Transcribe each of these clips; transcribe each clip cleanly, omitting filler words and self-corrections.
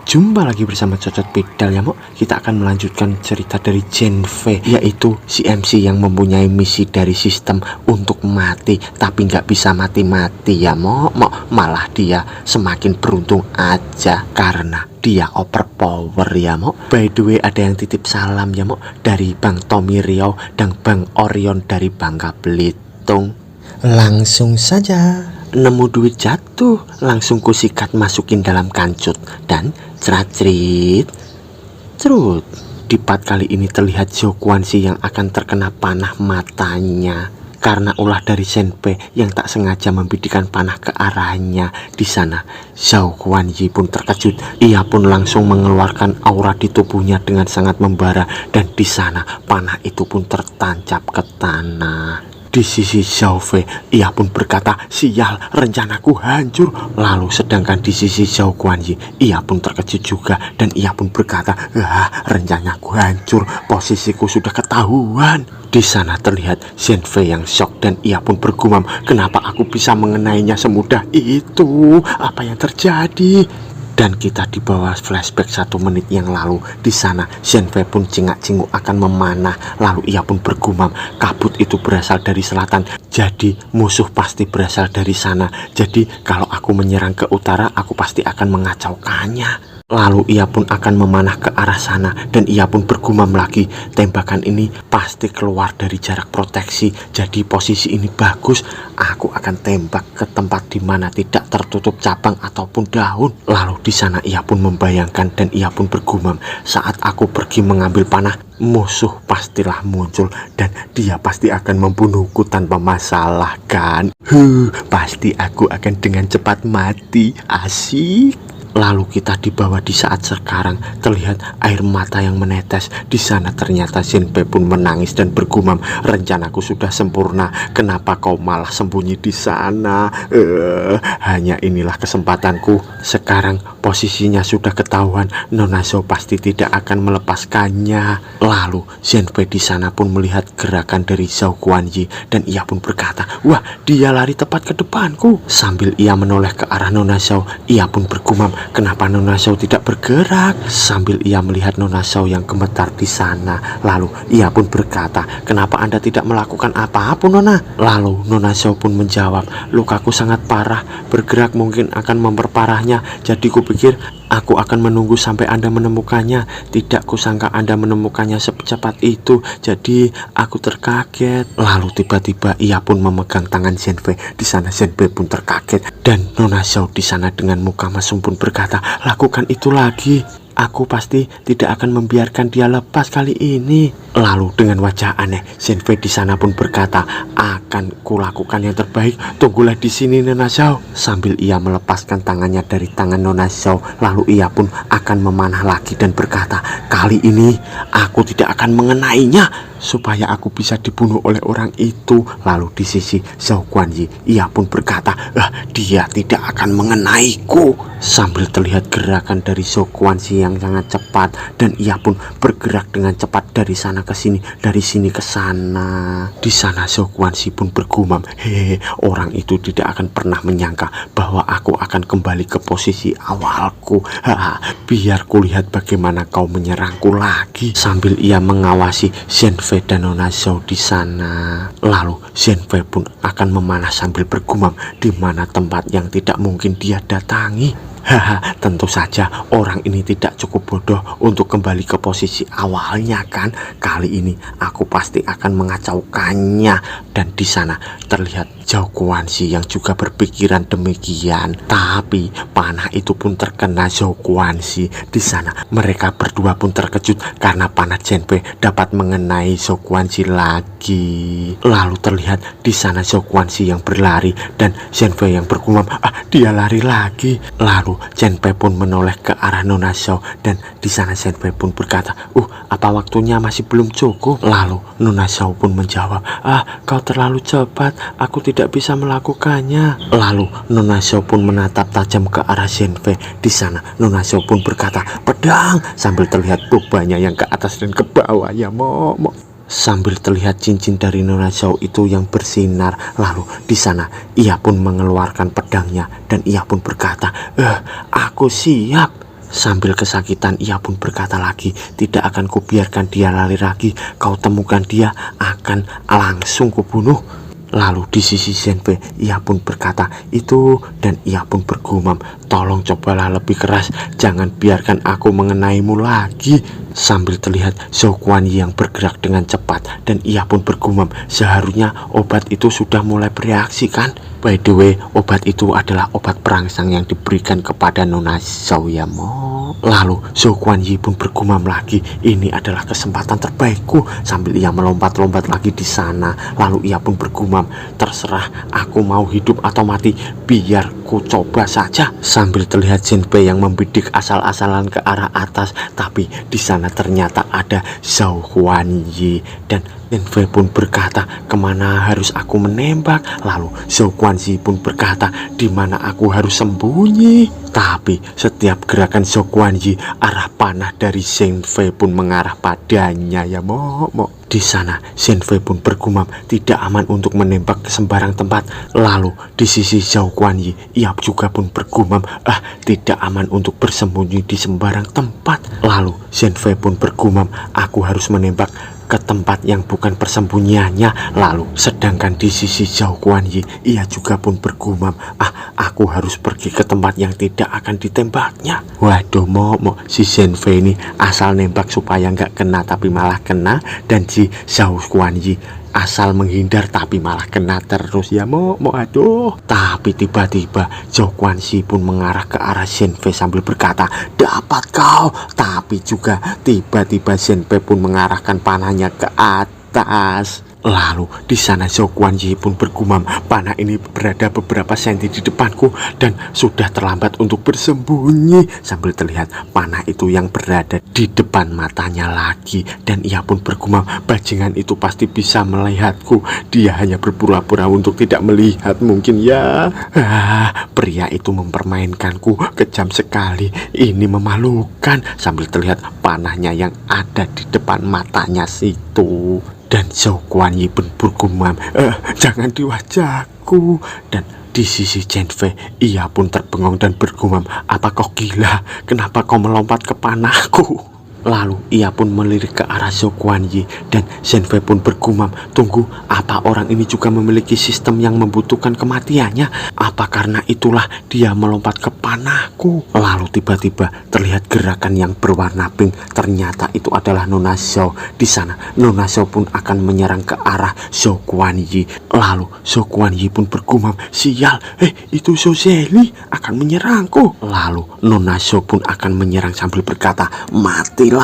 Jumpa lagi bersama Cocot Pedal ya Mo. Kita akan melanjutkan cerita dari Genve, yaitu si MC yang mempunyai misi dari sistem untuk mati, tapi nggak bisa mati-mati ya Mo. Malah dia semakin beruntung aja karena dia overpower ya Mo. By the way, ada yang titip salam ya Mo dari Bang Tommy Riau dan Bang Orion dari Bangka Belitung. Langsung saja, nemu duit jatuh, langsung kusikat masukin dalam kancut dan cerat-cerit cerut. Di part kali ini terlihat Zhou Guanxi yang akan terkena panah matanya karena ulah dari Shenpe yang tak sengaja membidikkan panah ke arahnya. Di sana Zhou Guanxi pun terkejut. Ia pun langsung mengeluarkan aura di tubuhnya dengan sangat membara, dan di sana panah itu pun tertancap ke tanah. Di sisi Zhao Fei, ia pun berkata, sial, rencanaku hancur. Lalu sedangkan di sisi Zhou Guanxi, ia pun terkejut juga dan ia pun berkata, rencanaku hancur, posisiku sudah ketahuan. Di sana terlihat Zhen Fei yang shock dan ia pun bergumam, kenapa aku bisa mengenainya semudah itu? Apa yang terjadi? Dan kita di bawah flashback 1 menit yang lalu. Di sana Zhen Fei pun cingak-cinguk akan memanah. Lalu ia pun bergumam, kabut itu berasal dari selatan, jadi musuh pasti berasal dari sana. Jadi kalau aku menyerang ke utara, aku pasti akan mengacaukannya. Lalu ia pun akan memanah ke arah sana dan ia pun bergumam lagi, tembakan ini pasti keluar dari jarak proteksi, jadi posisi ini bagus. Aku akan tembak ke tempat di mana tidak tertutup cabang ataupun daun. Lalu di sana ia pun membayangkan dan ia pun bergumam, saat aku pergi mengambil panah, musuh pastilah muncul dan dia pasti akan membunuhku tanpa masalah kan. Pasti aku akan dengan cepat mati. Asik. Lalu kita dibawa di saat sekarang, terlihat air mata yang menetes. Di sana ternyata Shenpe pun menangis dan bergumam, rencanaku sudah sempurna, kenapa kau malah sembunyi di sana? Hanya inilah kesempatanku. Sekarang posisinya sudah ketahuan, Nona Zhou pasti tidak akan melepaskannya. Lalu Shenpe di sana pun melihat gerakan dari Zhou Guanxi dan ia pun berkata, wah, dia lari tepat ke depanku. Sambil ia menoleh ke arah Nona Zhou, ia pun bergumam, kenapa Nona Zhou tidak bergerak? Sambil ia melihat Nona Zhou yang gemetar di sana, lalu ia pun berkata, kenapa Anda tidak melakukan apa-apa Nona? Lalu Nona Zhou pun menjawab, lukaku sangat parah, bergerak mungkin akan memperparahnya, jadi kupikir aku akan menunggu sampai Anda menemukannya. Tidak kusangka Anda menemukannya secepat itu, jadi aku terkaget. Lalu tiba-tiba ia pun memegang tangan Shenpe. Di sana Shenpe pun terkaget dan Nona Zhou di sana dengan muka mesum pun berkata, lakukan itu lagi. Aku pasti tidak akan membiarkan dia lepas kali ini. Lalu dengan wajah aneh, Shenpe di sana pun berkata, akan kulakukan yang terbaik. Tunggulah di sini Nona Zhou. Sambil ia melepaskan tangannya dari tangan Nona Zhou, lalu ia pun akan memanah lagi dan berkata, kali ini aku tidak akan mengenainya, supaya aku bisa dibunuh oleh orang itu. Lalu di sisi Zhou Guanxi, ia pun berkata, dia tidak akan mengenaiku. Sambil terlihat gerakan dari Zhou Guanxi yang sangat cepat dan ia pun bergerak dengan cepat dari sana ke sini, dari sini ke sana. Di sana Zhou Guanxi pun bergumam, orang itu tidak akan pernah menyangka bahwa aku akan kembali ke posisi awalku. Biar kulihat bagaimana kau menyerangku lagi. Sambil ia mengawasi Shenpe dan Nona Zhou di sana. Lalu Shenpe pun akan memanah sambil bergumam, di mana tempat yang tidak mungkin dia datangi. Tentu saja orang ini tidak cukup bodoh untuk kembali ke posisi awalnya kan. Kali ini aku pasti akan mengacaukannya. Dan di sana terlihat Zhou Guanxi yang juga berpikiran demikian. Tapi panah itu pun terkena Zhou Guanxi. Di sana mereka berdua pun terkejut karena panah Shenpe dapat mengenai Zhou Guanxi lagi. Lalu terlihat di sana Zhou Guanxi yang berlari dan Shenpe yang bergumam, dia lari lagi. Lalu Shenpe pun menoleh ke arah Nona Zhou dan di sana Shenpe pun berkata, apa waktunya masih belum cukup? Lalu Nona Zhou pun menjawab, kau terlalu cepat, aku tidak bisa melakukannya. Lalu Nona Zhou pun menatap tajam ke arah Shenpe. Di sana Nona Zhou pun berkata, pedang, sambil terlihat rubahnya yang ke atas dan ke bawah ya Mo. Sambil terlihat cincin dari Nona Zhou itu yang bersinar. Lalu di sana ia pun mengeluarkan pedangnya dan ia pun berkata, aku siap. Sambil kesakitan ia pun berkata lagi, tidak akan kubiarkan dia lari lagi. Kau temukan dia, akan langsung kubunuh. Lalu di sisi Zenfei ia pun berkata itu, dan ia pun bergumam, tolong cobalah lebih keras, jangan biarkan aku mengenaimu lagi. Sambil terlihat Zhou Guanyi yang bergerak dengan cepat, dan ia pun bergumam, seharusnya obat itu sudah mulai bereaksi kan? By the way, obat itu adalah obat perangsang yang diberikan kepada Nona Zhou ya mo. Lalu Zhou Guanyi pun bergumam lagi, ini adalah kesempatan terbaikku. Sambil ia melompat-lompat lagi di sana, lalu ia pun bergumam, terserah aku mau hidup atau mati, biar ku coba saja. Sambil terlihat Zenfei yang membidik asal-asalan ke arah atas, tapi di sana ternyata ada Zhou Guanyi, dan Zenfei pun berkata, kemana harus aku menembak? Lalu Zhou Guanyi pun berkata, di mana aku harus sembunyi? Tapi setiap gerakan Zhou Guanyi, arah panah dari Zenfei pun mengarah padanya ya mo. Di sana Zenfei pun bergumam, tidak aman untuk menembak ke sembarang tempat. Lalu di sisi Zhou Guanyi ia juga pun bergumam, tidak aman untuk bersembunyi di sembarang tempat. Lalu Zenfei pun bergumam, aku harus menembak ke tempat yang bukan persembunyiannya. Lalu sedangkan di sisi Zhou Guanyi ia juga pun bergumam, aku harus pergi ke tempat yang tidak akan ditembaknya. Waduh mo, si Zenfei ini asal nembak supaya nggak kena tapi malah kena, dan si Zhou Guanyi asal menghindar tapi malah kena terus ya mo. Aduh. Tapi tiba-tiba Zhou Guanyi pun mengarah ke arah Zenfei sambil berkata, dapat kau. Tapi juga tiba-tiba Zenfei pun mengarahkan panahnya ke atas. Lalu di sana Zhou Guanyi pun bergumam, panah ini berada beberapa senti di depanku dan sudah terlambat untuk bersembunyi. Sambil terlihat panah itu yang berada di depan matanya lagi, dan ia pun bergumam, bajingan itu pasti bisa melihatku. Dia hanya berpura-pura untuk tidak melihat mungkin ya. Pria itu mempermainkanku, kejam sekali. Ini memalukan. Sambil terlihat panahnya yang ada di depan matanya situ. Dan Zhou Guanyi pun bergumam, jangan di wajahku. Dan di sisi Zenfei ia pun terbengong dan bergumam, apa kau gila? Kenapa kau melompat ke panahku? Lalu ia pun melirik ke arah Zhou Guanyi, dan Zenfei pun bergumam, tunggu, apa orang ini juga memiliki sistem yang membutuhkan kematiannya? Apa karena itulah dia melompat ke panahku? Lalu tiba-tiba terlihat gerakan yang berwarna pink, ternyata itu adalah Nona Zhou. Di sana Nona Zhou pun akan menyerang ke arah Zhou Guanyi. Lalu Zhou Guanyi pun bergumam, sial, itu Zhou Zeli akan menyerangku. Lalu Nona Zhou pun akan menyerang sambil berkata, matilah.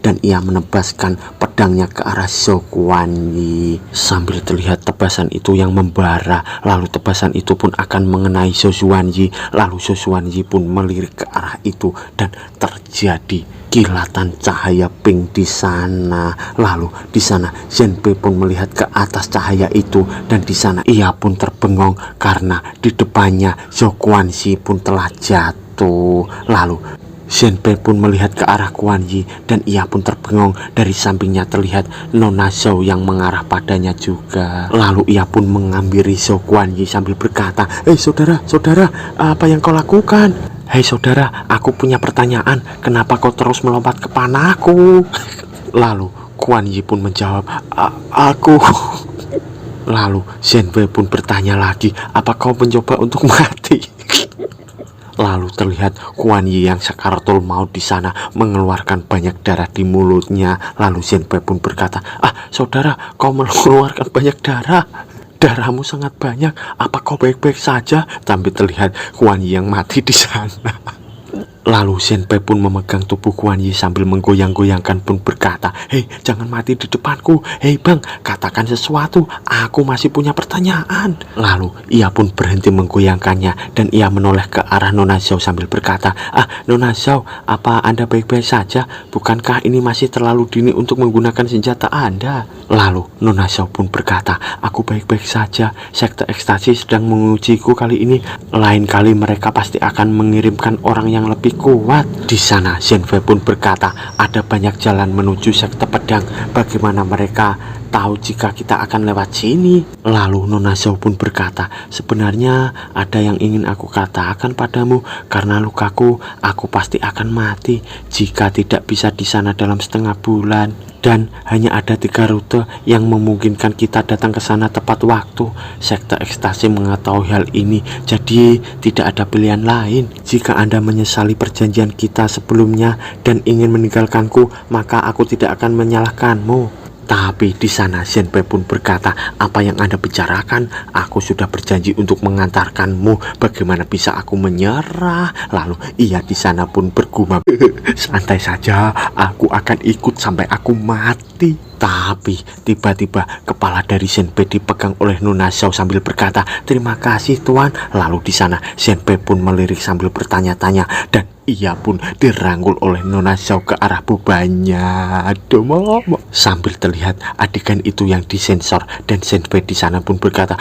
Dan ia menebaskan pedangnya ke arah Zhou Guanyi. Sambil terlihat tebasan itu yang membara, lalu tebasan itu pun akan mengenai Zhou Guanyi. Lalu Zhou Guanyi pun melirik ke arah itu, dan terjadi kilatan cahaya pink di sana. Lalu di sana Zenfei pun melihat ke atas cahaya itu, dan di sana ia pun terbengong karena di depannya Zhou Guanyi pun telah jatuh. Lalu Zenfei pun melihat ke arah Guanyi, dan ia pun terbengong. Dari sampingnya terlihat Nona Zhou yang mengarah padanya juga. Lalu ia pun menghampiri Zhou Guanyi sambil berkata, saudara, apa yang kau lakukan? Hei saudara, aku punya pertanyaan, kenapa kau terus melompat ke panahku? Lalu Guanyi pun menjawab, aku. Lalu Zenfei pun bertanya lagi, apa kau mencoba untuk mati? Lalu terlihat Guanyi yang sakaratul maut di sana mengeluarkan banyak darah di mulutnya. Lalu Zenfei pun berkata, saudara, kau mengeluarkan banyak darah. Darahmu sangat banyak. Apa kau baik-baik saja? Tapi terlihat Guanyi yang mati di sana. Lalu Zenfei pun memegang tubuh Guanyi sambil menggoyang-goyangkan pun berkata, hei, jangan mati di depanku. Hei bang, katakan sesuatu, aku masih punya pertanyaan. Lalu ia pun berhenti menggoyangkannya, dan ia menoleh ke arah Nona Zhou sambil berkata, Nona Zhou, apa Anda baik-baik saja? Bukankah ini masih terlalu dini untuk menggunakan senjata Anda? Lalu Nona Zhou pun berkata, aku baik-baik saja. Sekte ekstasi sedang mengujiku kali ini. Lain kali mereka pasti akan mengirimkan orang yang lebih kuat. Di sana Zenfei pun berkata, ada banyak jalan menuju sekte pedang. Bagaimana mereka tahu jika kita akan lewat sini. Lalu Nona Zhao pun berkata, sebenarnya ada yang ingin aku katakan padamu. Karena lukaku, aku pasti akan mati jika tidak bisa di sana dalam setengah bulan. Dan hanya ada 3 rute yang memungkinkan kita datang ke sana tepat waktu. Sekte ekstasi mengetahui hal ini, jadi tidak ada pilihan lain. Jika Anda menyesali perjanjian kita sebelumnya dan ingin meninggalkanku, maka aku tidak akan menyalahkanmu. Tapi di sana Zenpei pun berkata, apa yang Anda bicarakan? Aku sudah berjanji untuk mengantarkanmu. Bagaimana bisa aku menyerah? Lalu ia di sana pun bergumam, santai saja, aku akan ikut sampai aku mati. Tapi tiba-tiba kepala dari Zenpei dipegang oleh Nona Zhao sambil berkata, terima kasih tuan. Lalu di sana Zenpei pun melirik sambil bertanya-tanya dan ia pun dirangkul oleh Nona Zhao ke arah bubanya. Aduh, mama. Sambil terlihat adegan itu yang disensor dan Zenpei di sana pun berkata,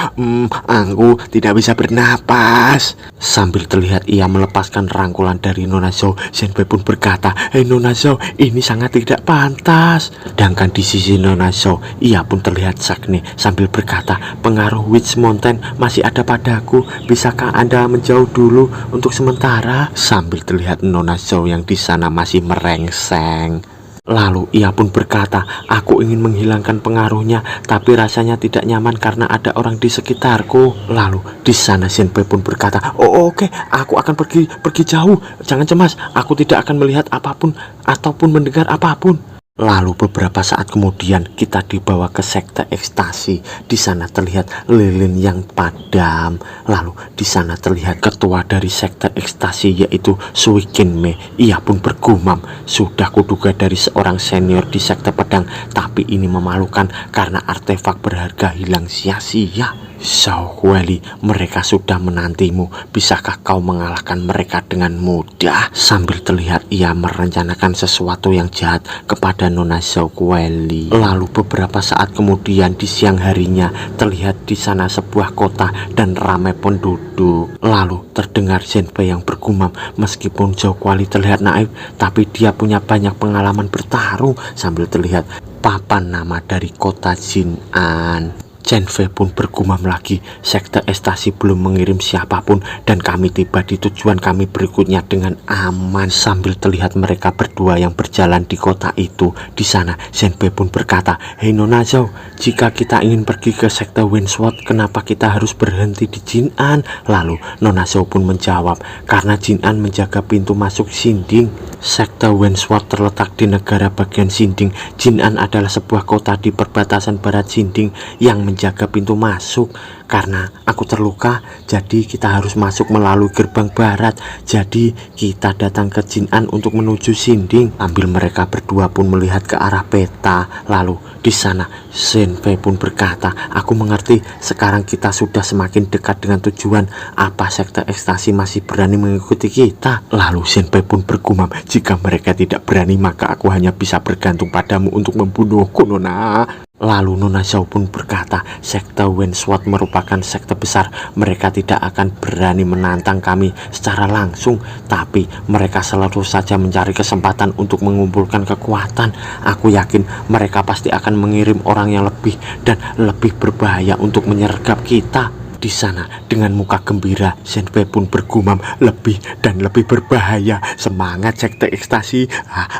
aku tidak bisa bernapas. Sambil terlihat ia melepaskan rangkulan dari Nona Zhao, Zenpei pun berkata, hei Nona Zhao, ini sangat tidak pantas. Sedangkan di sisi Nona Zhao, ia pun terlihat sakne sambil berkata, pengaruh Witch Mountain masih ada padaku. Bisakah Anda menjauh dulu untuk sementara? Sambil terlihat Nona Zhao yang di sana masih merengseng. Lalu ia pun berkata, aku ingin menghilangkan pengaruhnya, tapi rasanya tidak nyaman karena ada orang di sekitarku. Lalu di sana Zenpei pun berkata, oh oke, aku akan pergi jauh. Jangan cemas, aku tidak akan melihat apapun ataupun mendengar apapun. Lalu beberapa saat kemudian kita dibawa ke sekte ekstasi. Di sana terlihat lilin yang padam. Lalu di sana terlihat ketua dari sekte ekstasi yaitu Sui Kinmei. Ia pun bergumam, sudah kuduga dari seorang senior di sekte pedang, tapi ini memalukan karena artefak berharga hilang sia-sia. Zhao Hueli, mereka sudah menantimu. Bisakah kau mengalahkan mereka dengan mudah? Sambil terlihat ia merencanakan sesuatu yang jahat kepada Nona Zhao Hueli. Lalu beberapa saat kemudian di siang harinya terlihat di sana sebuah kota dan ramai penduduk. Lalu terdengar Zenpei yang bergumam, meskipun Zhao Hueli terlihat naif, tapi dia punya banyak pengalaman bertarung. Sambil terlihat papan nama dari kota Jinan. Zenfei pun bergumam lagi, sekte ekstasi belum mengirim siapapun dan kami tiba di tujuan kami berikutnya dengan aman. Sambil terlihat mereka berdua yang berjalan di kota itu. Di sana Zenpei pun berkata, hei Nona Zhao, jika kita ingin pergi ke sekte Windsword, kenapa kita harus berhenti di Jinan? Lalu Nona Zhao pun menjawab, karena Jinan menjaga pintu masuk Xinding. Sekte Windsword terletak di negara bagian Xinding. Jinan adalah sebuah kota di perbatasan barat Xinding yang menjaga pintu masuk. Karena aku terluka, jadi kita harus masuk melalui gerbang barat. Jadi kita datang ke Jinan untuk menuju Xinding. Sambil mereka berdua pun melihat ke arah peta. Lalu di sana Zenfei pun berkata, aku mengerti, sekarang kita sudah semakin dekat dengan tujuan. Apa sekte ekstasi masih berani mengikuti kita? Lalu Zenfei pun bergumam, jika mereka tidak berani maka aku hanya bisa bergantung padamu untuk membunuhku, Nona. Lalu Nona Zhao pun berkata, sekte Windsword merupakan sekte besar. Mereka tidak akan berani menantang kami secara langsung, tapi mereka selalu saja mencari kesempatan untuk mengumpulkan kekuatan. Aku yakin mereka pasti akan mengirim orang yang lebih dan lebih berbahaya untuk menyergap kita. Di sana dengan muka gembira Zenfei pun bergumam, lebih dan lebih berbahaya. Semangat sekte ekstasi,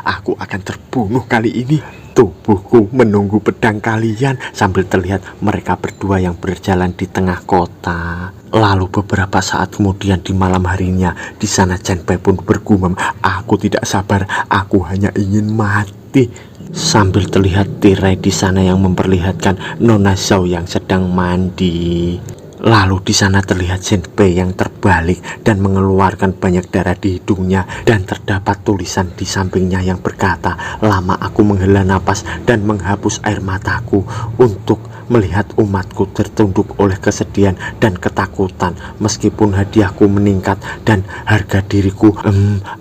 aku akan terbunuh kali ini. Tubuhku menunggu pedang kalian. Sambil terlihat mereka berdua yang berjalan di tengah kota. Lalu beberapa saat kemudian di malam harinya, di sana Zenpei pun bergumam, aku tidak sabar, aku hanya ingin mati. Sambil terlihat tirai di sana yang memperlihatkan Nona Zhao yang sedang mandi. Lalu di sana terlihat Zenpei yang terbalik dan mengeluarkan banyak darah di hidungnya, dan terdapat tulisan di sampingnya yang berkata, lama aku menghela napas dan menghapus air mataku untuk melihat umatku tertunduk oleh kesedihan dan ketakutan. Meskipun hadiahku meningkat dan harga diriku,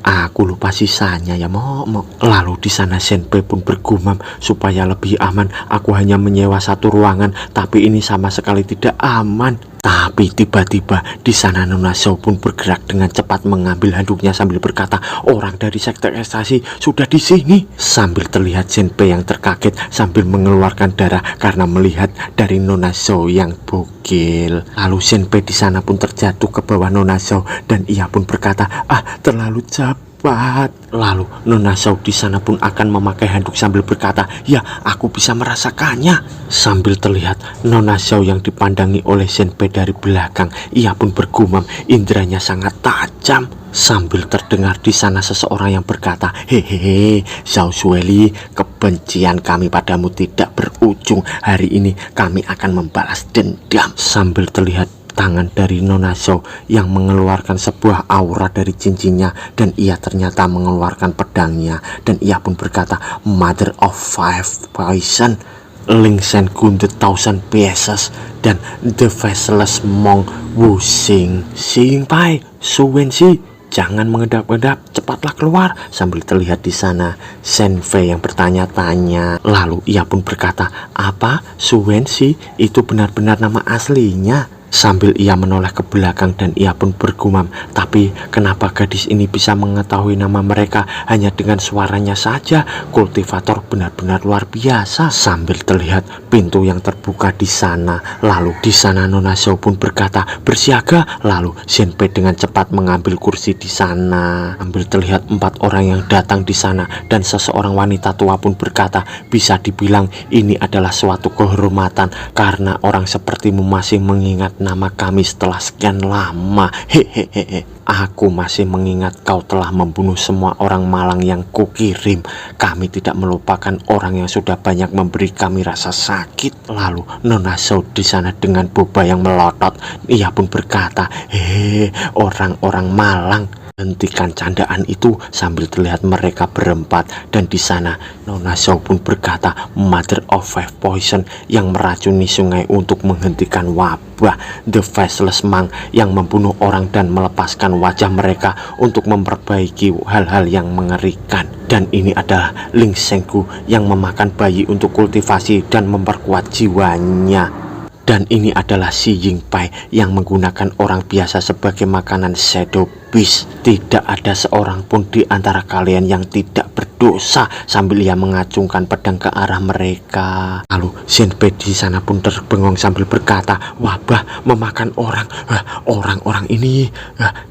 aku lupa sisanya ya mo. Lalu di sana Zenpei pun bergumam, supaya lebih aman aku hanya menyewa satu ruangan, tapi ini sama sekali tidak aman. Tapi tiba-tiba di sana Nona Zhao pun bergerak dengan cepat mengambil handuknya sambil berkata, orang dari sekte ekstasi sudah di sini. Sambil terlihat Zenpei yang terkaget sambil mengeluarkan darah karena melihat dari Nona Zhao yang bogil. Lalu Zenpei di sana pun terjatuh ke bawah Nona Zhao dan ia pun berkata, terlalu cepat. Lalu Nona Zhao di sana pun akan memakai handuk sambil berkata, ya aku bisa merasakannya. Sambil terlihat Nona Zhao yang dipandangi oleh Zenpei dari belakang, ia pun bergumam, indranya sangat tajam. Sambil terdengar di sana seseorang yang berkata, hehehe Zhao Zueli, kebencian kami padamu tidak berujung. Hari ini kami akan membalas dendam. Sambil terlihat tangan dari Nona Zhao yang mengeluarkan sebuah aura dari cincinnya dan ia ternyata mengeluarkan pedangnya dan ia pun berkata, Mother of Five Poison, Ling Shen Kun the Thousand Pieces, dan The Faceless Monk Wu Xing. Xing Pai, Su Wenxi, jangan mengedap-edap, cepatlah keluar. Sambil terlihat di sana Zenfei yang bertanya-tanya. Lalu ia pun berkata, apa Su Wenxi itu benar-benar nama aslinya? Sambil ia menoleh ke belakang dan ia pun bergumam, tapi kenapa gadis ini bisa mengetahui nama mereka hanya dengan suaranya saja? Kultivator benar-benar luar biasa. Sambil terlihat pintu yang terbuka di sana. Lalu di sana Nona Zhao pun berkata, bersiaga. Lalu Zenpei dengan cepat mengambil kursi di sana. Sambil terlihat 4 orang yang datang di sana dan seseorang wanita tua pun berkata, bisa dibilang ini adalah suatu kehormatan karena orang sepertimu masih mengingat nama kami setelah sekian lama. Hehehe. Aku masih mengingat kau telah membunuh semua orang Malang yang kukirim. Kami tidak melupakan orang yang sudah banyak memberi kami rasa sakit. Lalu Nona Zhao di sana dengan boba yang melotot, ia pun berkata, orang-orang Malang, hentikan candaan itu. Sambil terlihat mereka berempat dan di sana Nona Zhao pun berkata, Mother of Five Poison yang meracuni sungai untuk menghentikan wabah, The Faceless Monk yang membunuh orang dan melepaskan wajah mereka untuk memperbaiki hal-hal yang mengerikan, dan ini adalah Ling Shengku yang memakan bayi untuk kultivasi dan memperkuat jiwanya. Dan ini adalah Xi Yingpai yang menggunakan orang biasa sebagai makanan Shadow Beast. Tidak ada seorang pun di antara kalian yang tidak berdosa. Sambil ia mengacungkan pedang ke arah mereka. Lalu Zenpei di sana pun terbengong sambil berkata, wabah memakan orang. Orang-orang ini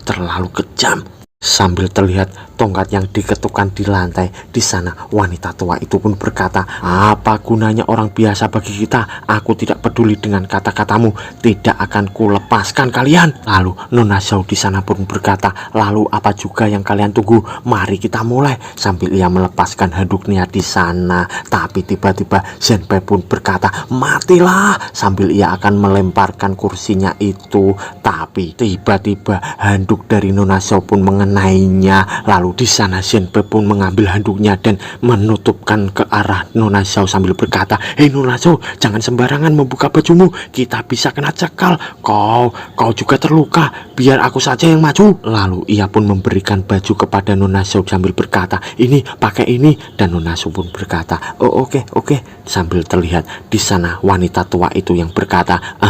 terlalu kejam. Sambil terlihat tongkat yang diketukkan di lantai. Di sana wanita tua itu pun berkata, apa gunanya orang biasa bagi kita? Aku tidak peduli dengan kata-katamu. Tidak akan kulepaskan kalian. Lalu Nona Zhao di sana pun berkata, lalu apa juga yang kalian tunggu? Mari kita mulai. Sambil ia melepaskan handuknya di sana. Tapi tiba-tiba Zenpei pun berkata, matilah. Sambil ia akan melemparkan kursinya itu. Tapi tiba-tiba handuk dari Nona Zhao pun mengenainya. Lalu di sana Zenpei pun mengambil handuknya dan menutupkan ke arah Nona Zhao sambil berkata, hei Nona Zhao, jangan sembarangan membuka bajumu, kita bisa kena cekal. Kau juga terluka, biar aku saja yang maju. Lalu ia pun memberikan baju kepada Nona Zhao sambil berkata, ini pakai ini. Dan Nona Zhao pun berkata, oh oke. Sambil terlihat di sana wanita tua itu yang berkata,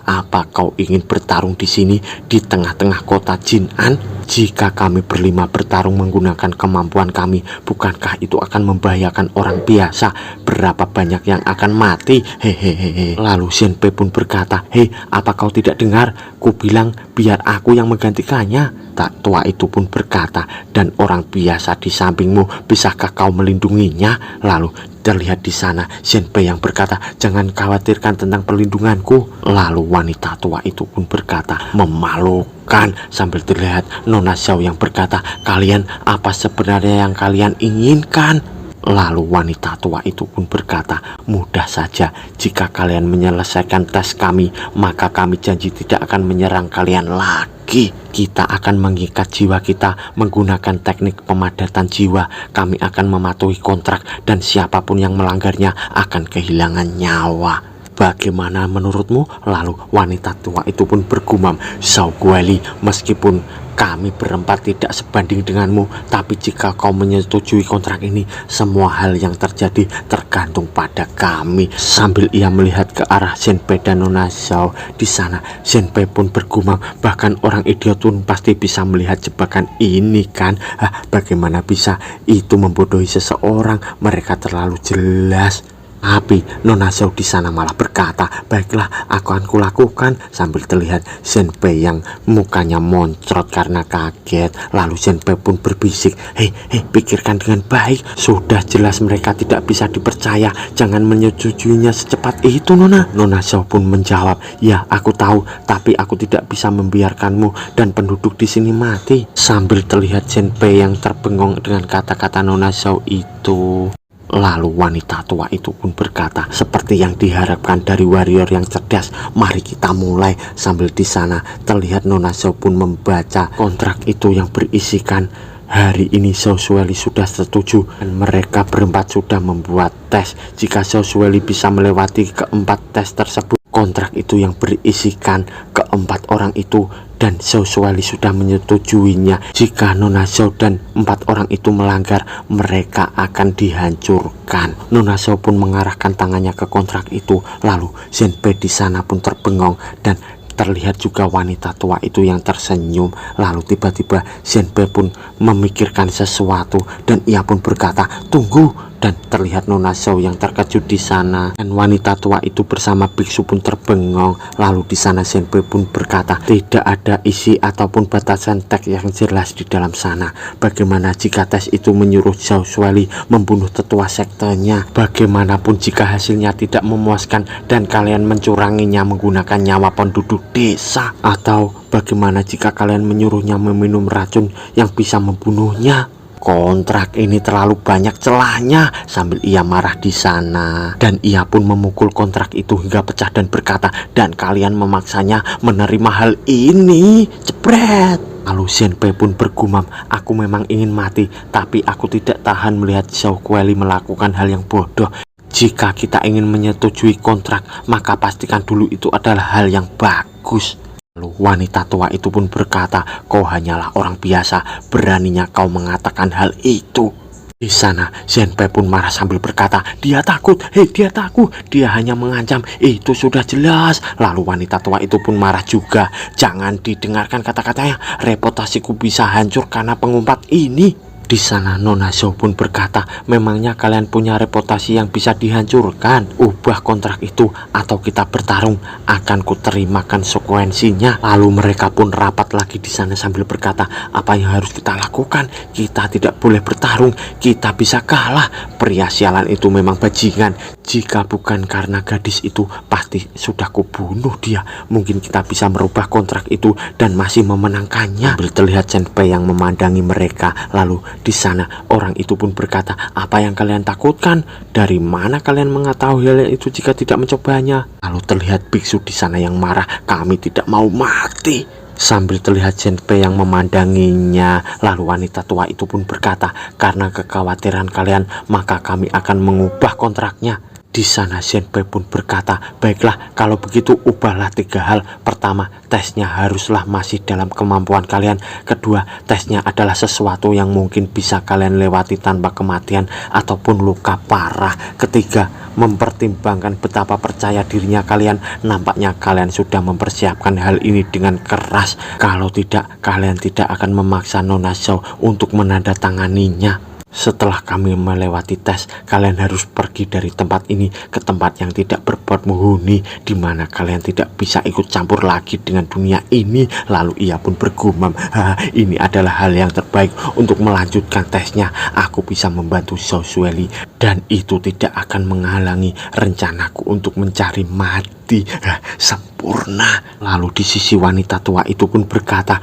apa kau ingin bertarung di sini di tengah-tengah kota Jinan? Jika kami berlima bertarung menggunakan kemampuan kami, bukankah itu akan membahayakan orang biasa? Berapa banyak yang akan mati? Hehehe. Lalu Zenpei pun berkata, hei, apa kau tidak dengar? Ku bilang biar aku yang menggantikannya. Tak tua itu pun berkata, dan orang biasa di sampingmu, bisakah kau melindunginya? Lalu terlihat di sana Zenpei yang berkata, jangan khawatirkan tentang perlindunganku. Lalu wanita tua itu pun berkata, memalukan. Sambil terlihat Nona Zhao yang berkata, kalian apa sebenarnya yang kalian inginkan? Lalu wanita tua itu pun berkata, mudah saja, jika kalian menyelesaikan tes kami, maka kami janji tidak akan menyerang kalian lagi. Kita akan mengikat jiwa kita menggunakan teknik pemadatan jiwa. Kami akan mematuhi kontrak dan siapapun yang melanggarnya akan kehilangan nyawa. Bagaimana menurutmu? Lalu wanita tua itu pun bergumam, Zhao Guoli, meskipun kami berempat tidak sebanding denganmu, tapi jika kau menyetujui kontrak ini, semua hal yang terjadi tergantung pada kami. Sambil ia melihat ke arah Zenpei dan Nona Zhao di sana, Zenpei pun bergumam, bahkan orang idiot pun pasti bisa melihat jebakan ini kan? Bagaimana bisa itu membodohi seseorang? Mereka terlalu jelas. Tapi Nona Zhao di sana malah berkata, baiklah, aku akan kulakukan, sambil terlihat Zenpei yang mukanya moncrot karena kaget. Lalu Zenpei pun berbisik, hei, pikirkan dengan baik, sudah jelas mereka tidak bisa dipercaya, jangan menyetujuinya secepat itu, Nona. Nona Zhao pun menjawab, ya aku tahu, tapi aku tidak bisa membiarkanmu dan penduduk di sini mati. Sambil terlihat Zenpei yang terbengong dengan kata-kata Nona Zhao itu. Lalu wanita tua itu pun berkata, seperti yang diharapkan dari warrior yang cerdas, mari kita mulai. Sambil di sana terlihat Nona Zhao pun membaca kontrak itu yang berisikan, hari ini Zhao Zueli sudah setuju dan mereka berempat sudah membuat tes. Jika Zhao Zueli bisa melewati keempat tes tersebut, kontrak itu yang berisikan keempat orang itu dan Zhao Zueli sudah menyetujuinya. Jika Nona Zhao dan 4 orang itu melanggar, mereka akan dihancurkan. Nona Zhao pun mengarahkan tangannya ke kontrak itu. Lalu Zenpei di sana pun terbengong dan terlihat juga wanita tua itu yang tersenyum. Lalu tiba-tiba Zenpei pun memikirkan sesuatu dan ia pun berkata, tunggu. Dan terlihat Nona Zhao yang terkejut di sana dan wanita tua itu bersama biksu pun terbengong. Lalu di sana Zenpei pun berkata, tidak ada isi ataupun batasan teks yang jelas di dalam sana. Bagaimana jika tes itu menyuruh Zhao Zueli membunuh tetua sektenya? Bagaimanapun jika hasilnya tidak memuaskan dan kalian mencuranginya menggunakan nyawa penduduk desa? Atau bagaimana jika kalian menyuruhnya meminum racun yang bisa membunuhnya? Kontrak ini terlalu banyak celahnya, sambil ia marah di sana. Dan ia pun memukul kontrak itu hingga pecah dan berkata, dan kalian memaksanya menerima hal ini. Jebret. Lalu Zenpei pun bergumam, aku memang ingin mati, tapi aku tidak tahan melihat Zhao Guoli melakukan hal yang bodoh. Jika kita ingin menyetujui kontrak, maka pastikan dulu itu adalah hal yang bagus. Lalu wanita tua itu pun berkata, kau hanyalah orang biasa, beraninya kau mengatakan hal itu. Di sana Zenpei pun marah sambil berkata, dia takut, dia takut, dia hanya mengancam, itu sudah jelas. Lalu wanita tua itu pun marah juga, jangan didengarkan kata-katanya, reputasiku bisa hancur karena pengumpat ini. Di sana Nona Zhao pun berkata, memangnya kalian punya reputasi yang bisa dihancurkan? Ubah kontrak itu atau kita bertarung, akan kuterimakan konsekuensinya. Lalu mereka pun rapat lagi di sana sambil berkata, apa yang harus kita lakukan? Kita tidak boleh bertarung, kita bisa kalah. Pria sialan itu memang bajingan. Jika bukan karena gadis itu, pasti sudah kubunuh dia. Mungkin kita bisa merubah kontrak itu dan masih memenangkannya. Sambil terlihat Zenpei yang memandangi mereka. Lalu di sana orang itu pun berkata, apa yang kalian takutkan? Dari mana kalian mengetahui hal itu jika tidak mencobanya? Lalu terlihat biksu di sana yang marah, kami tidak mau mati. Sambil terlihat Zenpei yang memandanginya. Lalu wanita tua itu pun berkata, karena kekhawatiran kalian, maka kami akan mengubah kontraknya. Di sana Zenpei pun berkata, baiklah, kalau begitu ubahlah 3 hal. Pertama, tesnya haruslah masih dalam kemampuan kalian. Kedua, tesnya adalah sesuatu yang mungkin bisa kalian lewati tanpa kematian ataupun luka parah. Ketiga, mempertimbangkan betapa percaya dirinya kalian. Nampaknya kalian sudah mempersiapkan hal ini dengan keras. Kalau tidak, kalian tidak akan memaksa Nona Zhao untuk menandatanganinya. Setelah kami melewati tes, kalian harus pergi dari tempat ini ke tempat yang tidak berbuat menghuni, di mana kalian tidak bisa ikut campur lagi dengan dunia ini. Lalu ia pun bergumam, ini adalah hal yang terbaik untuk melanjutkan tesnya. Aku bisa membantu Zhao Zueli dan itu tidak akan menghalangi rencanaku untuk mencari mati. Sempurna. Lalu di sisi wanita tua itu pun berkata,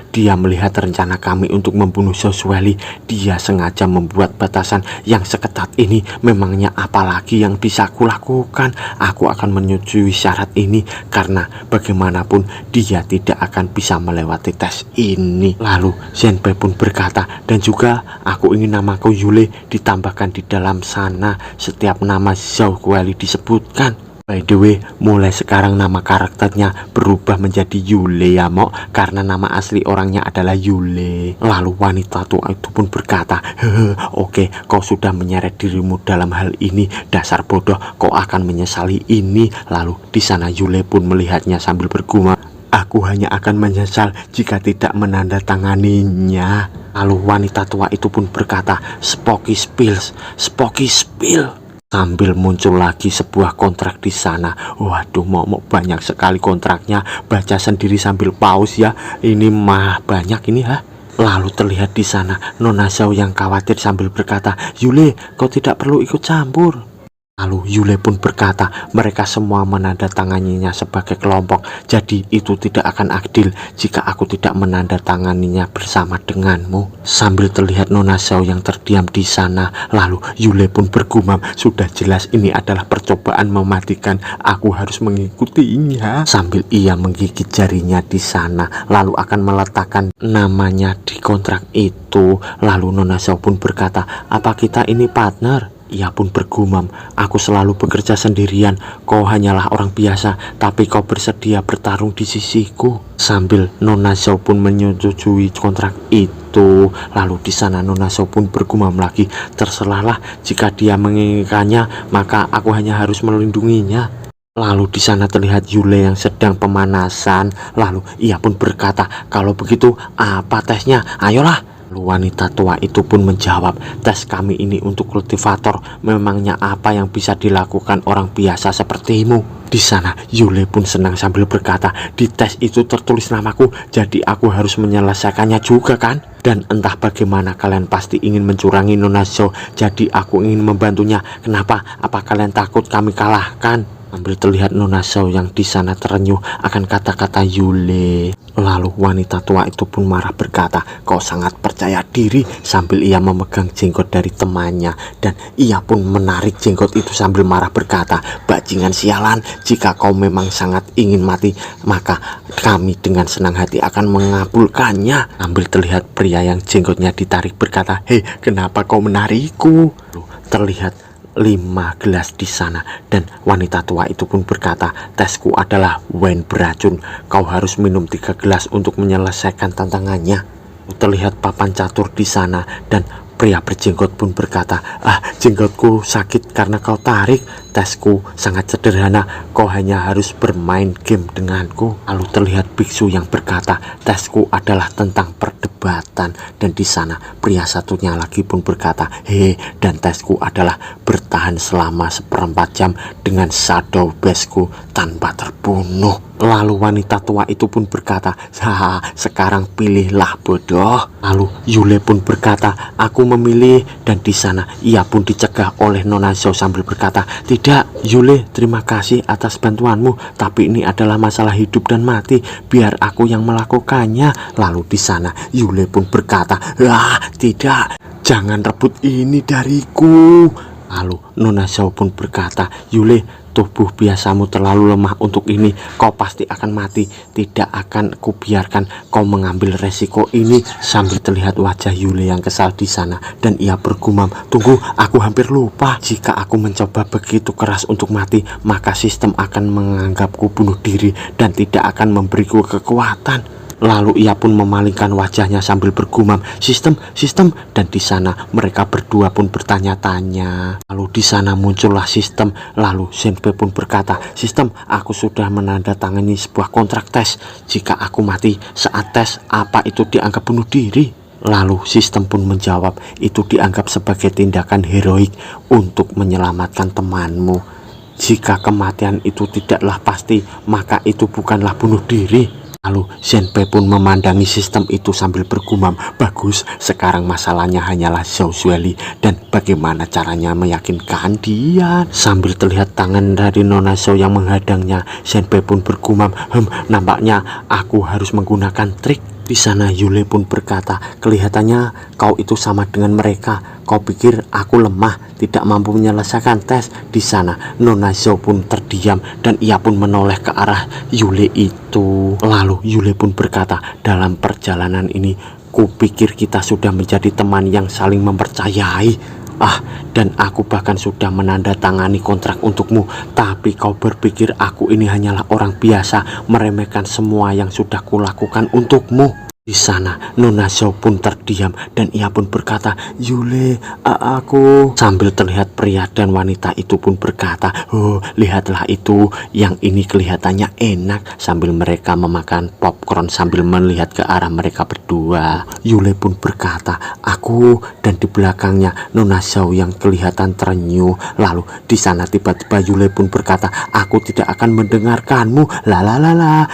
dia melihat rencana kami untuk membunuh Zhao Zueli. Dia sengaja membuat batasan yang seketat ini. Memangnya apalagi yang bisa aku lakukan? Aku akan menyetujui syarat ini karena bagaimanapun dia tidak akan bisa melewati tes ini. Lalu Zenpei pun berkata, dan juga aku ingin namaku Yule ditambahkan di dalam sana setiap nama Zhao Zueli disebutkan. By the way, mulai sekarang nama karakternya berubah menjadi Yule ya Mok, karena nama asli orangnya adalah Yule. Lalu wanita tua itu pun berkata, hehe, oke, kau sudah menyeret dirimu dalam hal ini, dasar bodoh, kau akan menyesali ini. Lalu di sana Yule pun melihatnya sambil bergumam, aku hanya akan menyesal jika tidak menandatanganinya. Lalu wanita tua itu pun berkata, Spooky Spills, Spooky Spill. Sambil muncul lagi sebuah kontrak di sana. Waduh, mau banyak sekali kontraknya. Baca sendiri sambil pause ya. Ini mah banyak ini ha. Lalu terlihat di sana Nona Zhao yang khawatir sambil berkata, Yule, kau tidak perlu ikut campur. Lalu Yule pun berkata, mereka semua menandatanganinya sebagai kelompok, jadi itu tidak akan adil jika aku tidak menandatanganinya bersama denganmu. Sambil terlihat Nona Zhao yang terdiam di sana, lalu Yule pun bergumam, sudah jelas ini adalah percobaan mematikan, aku harus mengikutinya. Sambil ia menggigit jarinya di sana, lalu akan meletakkan namanya di kontrak itu. Lalu Nona Zhao pun berkata, apa kita ini partner? Ia pun bergumam, aku selalu bekerja sendirian, kau hanyalah orang biasa, tapi kau bersedia bertarung di sisiku. Sambil Nona Zhao pun menyetujui kontrak itu. Lalu di sana Nona Zhao pun bergumam lagi, terserahlah jika dia menginginkannya, maka aku hanya harus melindunginya. Lalu di sana terlihat Yule yang sedang pemanasan. Lalu ia pun berkata, kalau begitu apa tesnya? Ayolah. Lalu wanita tua itu pun menjawab, tes kami ini untuk kultivator, memangnya apa yang bisa dilakukan orang biasa sepertimu? Di sana Yule pun senang sambil berkata, di tes itu tertulis namaku, jadi aku harus menyelesaikannya juga kan? Dan entah bagaimana kalian pasti ingin mencurangi Nona Zhao, jadi aku ingin membantunya. Kenapa? Apa kalian takut kami kalahkan? Sambil terlihat Nona Zhao yang di sana terenyuh akan kata-kata Yule. Lalu wanita tua itu pun marah berkata, kau sangat percaya diri, sambil ia memegang jenggot dari temannya. Dan ia pun menarik jenggot itu sambil marah berkata, bajingan sialan, jika kau memang sangat ingin mati, maka kami dengan senang hati akan mengabulkannya. Sambil terlihat pria yang jenggotnya ditarik berkata, hei, kenapa kau menarikku? Terlihat 5 gelas di sana dan wanita tua itu pun berkata, tesku adalah wine beracun, kau harus minum 3 gelas untuk menyelesaikan tantangannya. Terlihat papan catur di sana dan pria berjenggot pun berkata, jenggotku sakit karena kau tarik, tesku sangat sederhana, kau hanya harus bermain game denganku. Lalu terlihat biksu yang berkata, tesku adalah tentang perdebatan. Dan di sana pria satunya lagi pun berkata, hehe, dan tesku adalah bertahan selama 1/4 jam dengan shadow baseku tanpa terbunuh. Lalu wanita tua itu pun berkata, haha, sekarang pilihlah bodoh. Lalu Yule pun berkata, aku memilih. Dan di sana ia pun dicegah oleh Nona Zhao sambil berkata, tidak Yule, terima kasih atas bantuanmu, tapi ini adalah masalah hidup dan mati, biar aku yang melakukannya. Lalu di sana Yule pun berkata, tidak, jangan rebut ini dariku. Lalu Nona Zhao pun berkata, Yule, tubuh biasamu terlalu lemah untuk ini, kau pasti akan mati, tidak akan kubiarkan kau mengambil resiko ini. Sambil terlihat wajah Yule yang kesal di sana dan ia bergumam, tunggu, aku hampir lupa, jika aku mencoba begitu keras untuk mati, maka sistem akan menganggapku bunuh diri dan tidak akan memberiku kekuatan. Lalu ia pun memalingkan wajahnya sambil bergumam, sistem, dan di sana mereka berdua pun bertanya-tanya. Lalu di sana muncullah sistem. Lalu Shenpei pun berkata, sistem, aku sudah menandatangani sebuah kontrak tes. Jika aku mati saat tes, apa itu dianggap bunuh diri? Lalu sistem pun menjawab, itu dianggap sebagai tindakan heroik untuk menyelamatkan temanmu. Jika kematian itu tidaklah pasti, maka itu bukanlah bunuh diri. Lalu Shenpei pun memandangi sistem itu sambil bergumam, bagus, sekarang masalahnya hanyalah Zhao Zueli dan bagaimana caranya meyakinkan dia. Sambil terlihat tangan dari Nona Zhao yang menghadangnya, Shenpei pun bergumam, nampaknya aku harus menggunakan trik. Di sana Yule pun berkata, kelihatannya kau itu sama dengan mereka, kau pikir aku lemah, tidak mampu menyelesaikan tes. Di sana Nona Zhao pun terdiam dan ia pun menoleh ke arah Yule itu. Lalu Yule pun berkata, dalam perjalanan ini kupikir kita sudah menjadi teman yang saling mempercayai. Dan aku bahkan sudah menandatangani kontrak untukmu. Tapi kau berpikir aku ini hanyalah orang biasa, meremehkan semua yang sudah kulakukan untukmu. Di sana Nona Zhao pun terdiam dan ia pun berkata, Yule, aku. Sambil terlihat pria dan wanita itu pun berkata, oh lihatlah itu, yang ini kelihatannya enak. Sambil mereka memakan popcorn sambil melihat ke arah mereka berdua. Yule pun berkata, aku. Dan di belakangnya Nona Zhao yang kelihatan terenyuh. Lalu di sana tiba-tiba Yule pun berkata, aku tidak akan mendengarkanmu, la.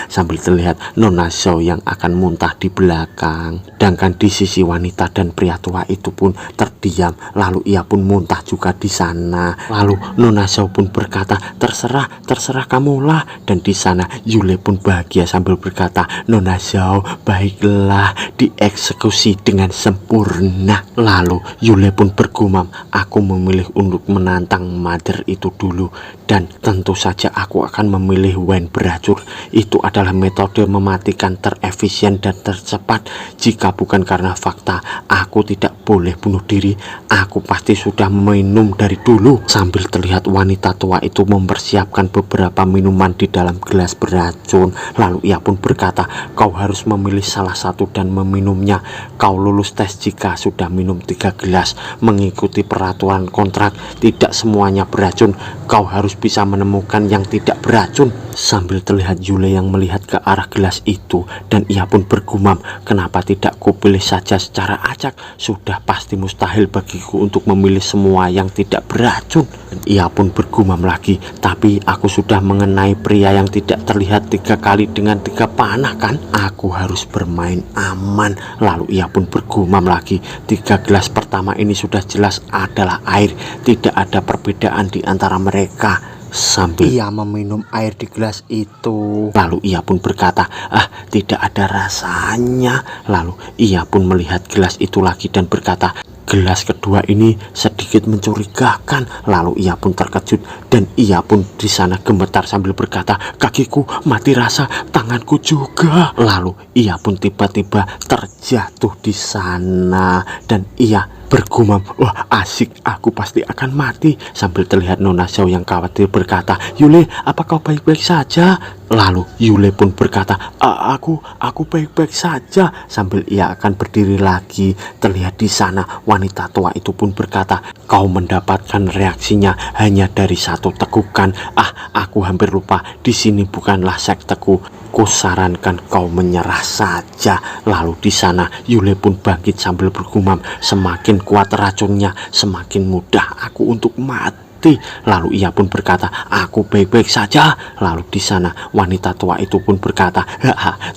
Sambil terlihat Nona Zhao yang akan muntah di belakang. Sedangkan di sisi wanita dan pria tua itu pun terdiam, lalu ia pun muntah juga di sana. Lalu Nona Zhao pun berkata, terserah kamulah. Dan di sana Yule pun bahagia sambil berkata, Nona Zhao, baiklah, dieksekusi dengan sempurna. Lalu Yule pun bergumam, aku memilih untuk menantang mother itu dulu, dan tentu saja aku akan memilih Wen beracun. Itu adalah metode mematikan terefisien dan tercepat. Jika bukan karena fakta aku tidak boleh bunuh diri, aku pasti sudah minum dari dulu. Sambil terlihat wanita tua itu mempersiapkan beberapa minuman di dalam gelas beracun. Lalu ia pun berkata, kau harus memilih salah satu dan meminumnya. Kau lulus tes jika sudah minum 3 gelas. Mengikuti peraturan kontrak, tidak semuanya beracun. Kau harus bisa menemukan yang tidak beracun. Sambil terlihat Yule yang melihat ke arah gelas itu, dan ia pun bergumam, kenapa tidak kupilih saja secara acak? Sudah pasti mustahil bagiku untuk memilih semua yang tidak beracun. Dan ia pun bergumam lagi, tapi aku sudah mengenai pria yang tidak terlihat 3 kali dengan 3 panah kan? Aku harus bermain aman. Lalu ia pun bergumam lagi, 3 gelas pertama ini sudah jelas adalah air, tidak ada perbedaan di antara mereka. Sambil ia meminum air di gelas itu, lalu ia pun berkata, tidak ada rasanya. Lalu ia pun melihat gelas itu lagi dan berkata, gelas kedua ini sedikit mencurigakan. Lalu ia pun terkejut dan ia pun di sana gemetar sambil berkata, kakiku mati rasa, tanganku juga. Lalu ia pun tiba-tiba terjatuh di sana dan ia bergumam, wah asik, aku pasti akan mati. Sambil terlihat Nona Zhao yang khawatir berkata, Yule, apa kau baik-baik saja? Lalu Yule pun berkata, aku baik-baik saja. Sambil ia akan berdiri lagi, terlihat di sana wanita tua itu pun berkata, kau mendapatkan reaksinya hanya dari 1 tegukan. Aku hampir lupa, di sini bukanlah sekteku. Kusarankan kau menyerah saja. Lalu di sana Yule pun bangkit sambil bergumam, semakin kuat racunnya, semakin mudah aku untuk mati. Lalu ia pun berkata, aku baik-baik saja. Lalu di sana wanita tua itu pun berkata,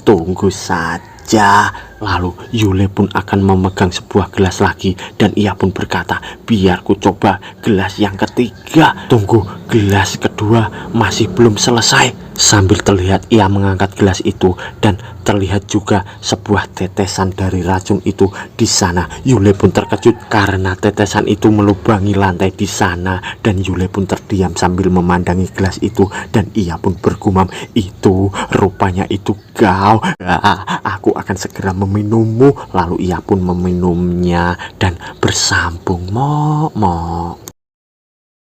tunggu saja. Lalu Yule pun akan memegang sebuah gelas lagi dan ia pun berkata, biar ku coba gelas yang ketiga. Tunggu, gelas kedua masih belum selesai. Sambil terlihat ia mengangkat gelas itu dan terlihat juga sebuah tetesan dari racun itu di sana. Yule pun terkejut karena tetesan itu melubangi lantai di sana, dan Yule pun terdiam sambil memandangi gelas itu dan ia pun bergumam, itu rupanya itu kau. Aku akan segera meminummu. Lalu ia pun meminumnya dan bersambung mok.